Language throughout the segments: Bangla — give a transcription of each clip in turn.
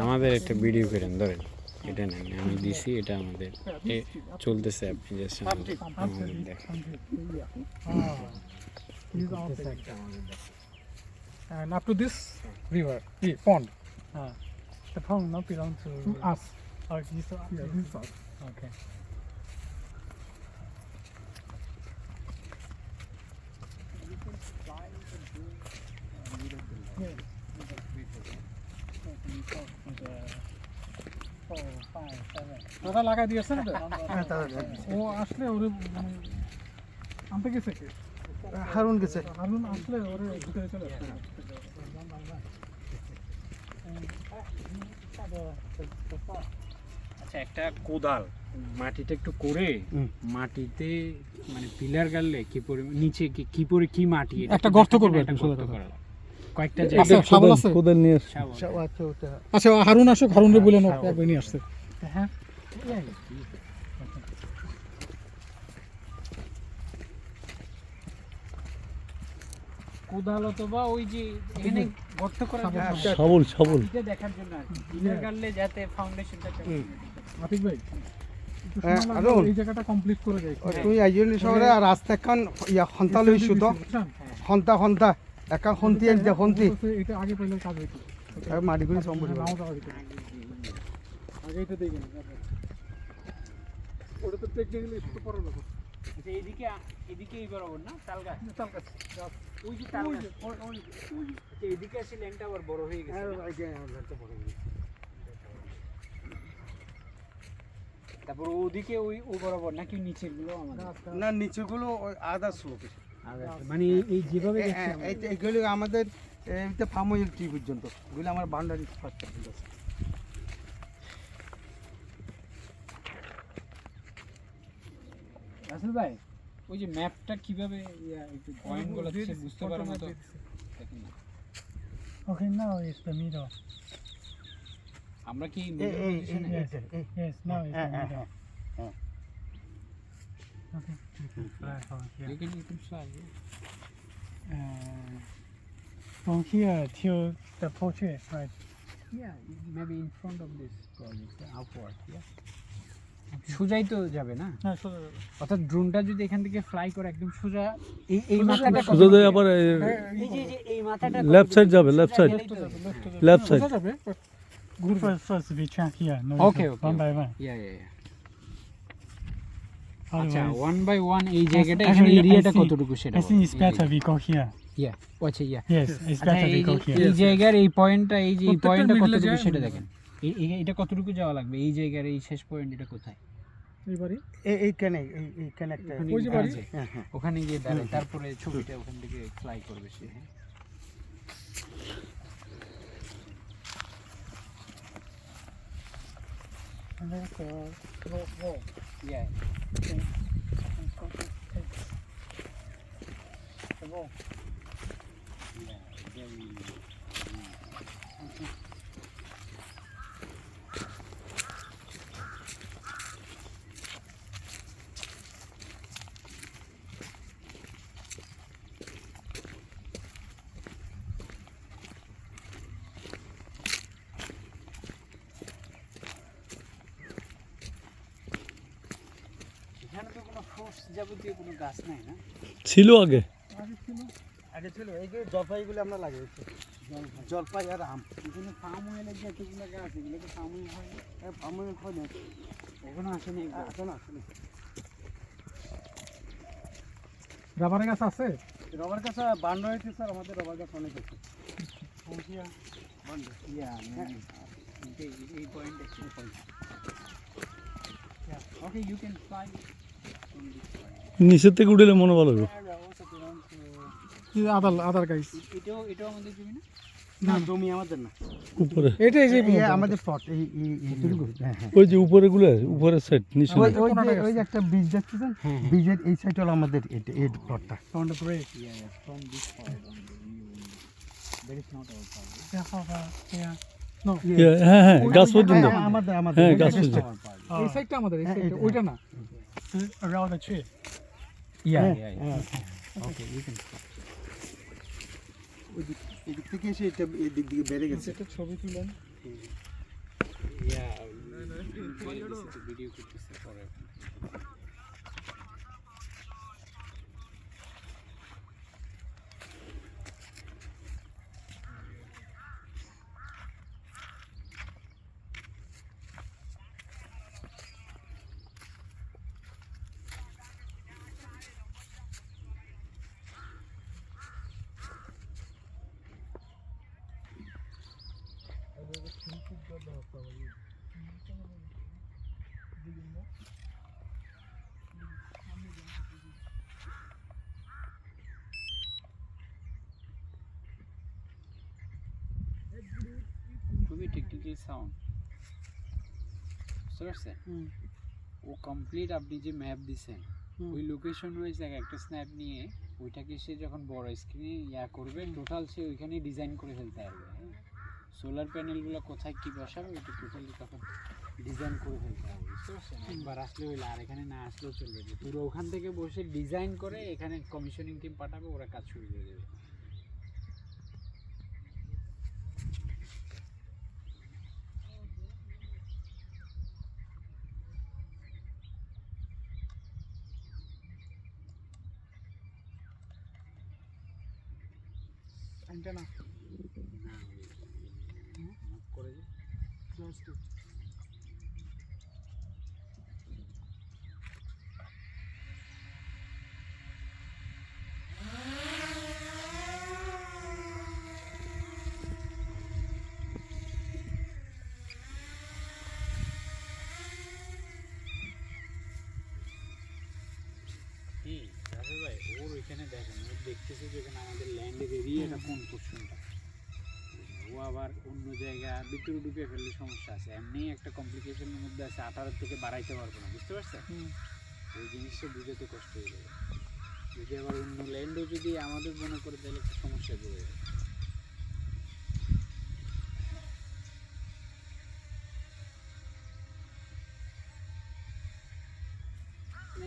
আমাদের একটা ভিডিও করেন ধরেন এটা নেন আমি দিছি এটা আমাদের চলতেছে আপনি জাস্ট আমাদের দেখেন And up to this river, pond. The pond not belong to Us. Oh, this one. Yeah, this us. Okay. দাদা লাগাই দিয়েছে না ও আসলে ওরে আনতে গেছে কে হারুন গেছে হারুন আসলে ওরে ভিতরে চলে আসছে আচ্ছা একটা কোদাল মাটিটা একটু করে মাটিতে মানে পিলার গাড়লে কি পরিমাণ নিচে কি পরে কি মাটি একটা গর্ত করবে একটা গর্ত করা লাগে কয়েকটা আচ্ছা, জায়গায় শাবল আছে? কোদাল নিয়ে শাবল। আচ্ছা ওটা আচ্ছা হারুন আসুক হারুনরে বলে নো একবার নিয়ে আসছে হ্যাঁ কোদাল অথবা ওই যে এখানে গর্ত করার জন্য শাবল এটা দেখার জন্য আর কি পিলার গাড়লে যাতে ফাউন্ডেশনটা আতিক ভাই একটু হ্যাঁ, সময় লাগবে, হারুন। এই জায়গাটা কমপ্লিট করে যাই তুই আইজলি শহরে আর রাস্তা এখন ইয়া খন্তা লইছু তো খন্তা একা খন্তি আইছে খন্তি এটা আগে পাইলে কাজ হইতো মাটি করে সম্ভব নাও যাওয়া হইতো আগে এটা দেখেন ওটা তো টেকনিক্যালি একটু পরে লোক আচ্ছা এদিকে এই বরাবর না তাল গাছ তাল গাছ ওই যে তাল গাছ আচ্ছা এদিকে আসলে ল্যাংটা আবার বড় হয়ে গেছে তারপর ওদিকে ওই ও বরাবর নাকি নিচের গুলো আমাদের না নিচেগুলো আদা স্লোপ মানে এই যেভাবে এইগুলো আমাদের এইটা ফার্ম অয়েল ট্রি পর্যন্ত এগুলো আমার বাউন্ডারি ফার্স্ট পর্যন্ত আছে রাসেল ভাই ওই যে ম্যাপটা কিভাবে একটু পয়েন্ট গুলো আছে বুঝতে পারার মতো দেখেন না Okay, now it's the middle. আমরা কি Yes, now it's the middle. Okay, you can fly from here. you can fly From here till the portrait, right? yeah maybe in front of this project upward yeah সোজাই তো যাবে না হ্যাঁ সোজা যাবে অর্থাৎ ড্রোনটা যদি এখান থেকে ফ্লাই করে একদম সোজা এই মাথাটা সোজা যায় আবার এই যে এই মাথাটা লেফট সাইড যাবে লেফট সাইড লেফট সাইড সোজা যাবে First we check here. No, Okay, no, okay, one by okay. one. yeah আচ্ছা Otherwise, ওয়ান বাই ওয়ান এই জায়গাটা Actually, এখানে I এরিয়াটা think- কতটুকু সেটা I think it's better we go here. ইয়া আচ্ছা ইয়া Yes, it's আচ্ছা better we go here. এই জায়গার এই পয়েন্টটা এই যে এই প্রত্যেকটা পয়েন্টটা middle এ কতটুকু যায়, সেটা middle এ দেখেন এটা কতটুকু যাওয়া লাগবে এই জায়গার এই শেষ পয়েন্ট এটা কোথায় এইবারে এইখানে এইখানে একটা ওখানে ওই যে বাড়ি? আছে। হ্যাঁ হ্যাঁ ওখানে গিয়ে দাঁড়ায় তারপরে ছবিটা ওখান থেকে ফ্লাই করবে সে হ্যাঁ And that's wall. Yeah The wall. এখানে তো কোনো ফ্রুটস যাবতীয় কোনো গাছ নাই না ছিল আগে আগে ছিল এই যে জলপাইগুলো আমরা লাগিয়েছি জলপাই আর আম এখানে ফার্ম অয়েলের যে এতগুলো গাছ এগুলো তো ফার্ম অয়েল হয় না ফার্ম অয়েল হয় না এখনো আসেনি এখন আসলে রাবারের গাছ আছে রবার গাছ বান্ড হয়েছে স্যার আমাদের রবার গাছ অনেক আছে ইয়া এই point actually point okay you can fly নিচের থেকে উঠলে মনে ভালো হবে আদার গাইস এটাও আমাদের জমি না না জমি আমাদের না উপরে এটাই যে আমাদের প্লট এই এইটুকু হ্যাঁ ওই যে উপরে গুলো উপরের সাইড নিচে ওই ওই যে একটা বীজ দেখতেছেন বীজের এই সাইড হলো আমাদের এই প্লটটা on the break from this part that is not our part They have here. no হ্যাঁ হ্যাঁ গাছ পর্যন্ত আমাদের আমাদের হ্যাঁ গাছ পর্যন্ত our part এই সাইডটা আমাদের এই সাইডটা ওইটা না Around the tree. yeah okay you can এদিক থেকে এসে এটা এদিক দিকে বেড়ে গেছে একটা ছবি তুলেন ইয়া ভিডিও করতেছে পরে খুবই টেকনিক্যাল সাউন্ড বুঝতে পারছেন ও কমপ্লিট আপনি যে ম্যাপ দিছেন ওই লোকেশন ওয়াইজ একটা স্ন্যাপ নিয়ে ওইটাকে সে যখন বড় স্ক্রিনে ইয়া করবে টোটাল সে ওইখানেই ডিজাইন করে ফেলতে পারবে সোলার প্যানেলগুলো কোথায় কি বসাবে ওইটা টোটালি তখন ডিজাইন করে ফেলতে হবে বুঝতে পারছেন একবার আসলে হইলে আর এখানে না আসলেও চলবে না পুরো ওখান থেকে বসে ডিজাইন করে এখানে কমিশনিং টিম পাঠাবে ওরা কাজ শুরু করে দেবে অ্যান্টেনা করে যে রাসেল ভাই ওর ওইখানে দেখেন ও দেখতেছে যে এখানে আমাদের ল্যান্ডের এরিয়াটা কোন পোর্শনটা ও আবার অন্য জায়গা ভিতরে ঢুকে ফেললে সমস্যা আছে এমনি একটা কমপ্লিকেশনের মধ্যে আছে 18 থেকে বাড়াইতে পারবো না বুঝতে পারছেন ওই জিনিসটা বুঝতে কষ্ট হয়ে যাবে যদি আবার অন্য ল্যান্ডও যদি আমাদের মনে করে তাহলে একটু সমস্যা পড়ে যাবে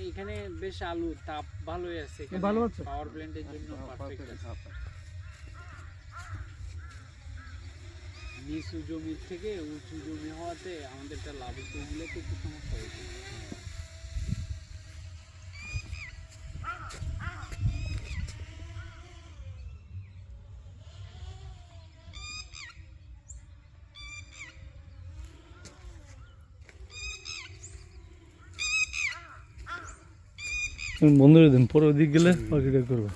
এখানে বেশ আলু তাপ ভালোই আছে ভালো আছে পাওয়ার প্ল্যান্টের জন্য পারফেক্ট আছে নিচু জমির থেকে উঁচু জমি হওয়াতে আমাদের একটা লাভ গুলো তো একটু সমস্যা হয়েছে বন্ধ করে দিন পরে ওদিক গেলে বাকিটা করবো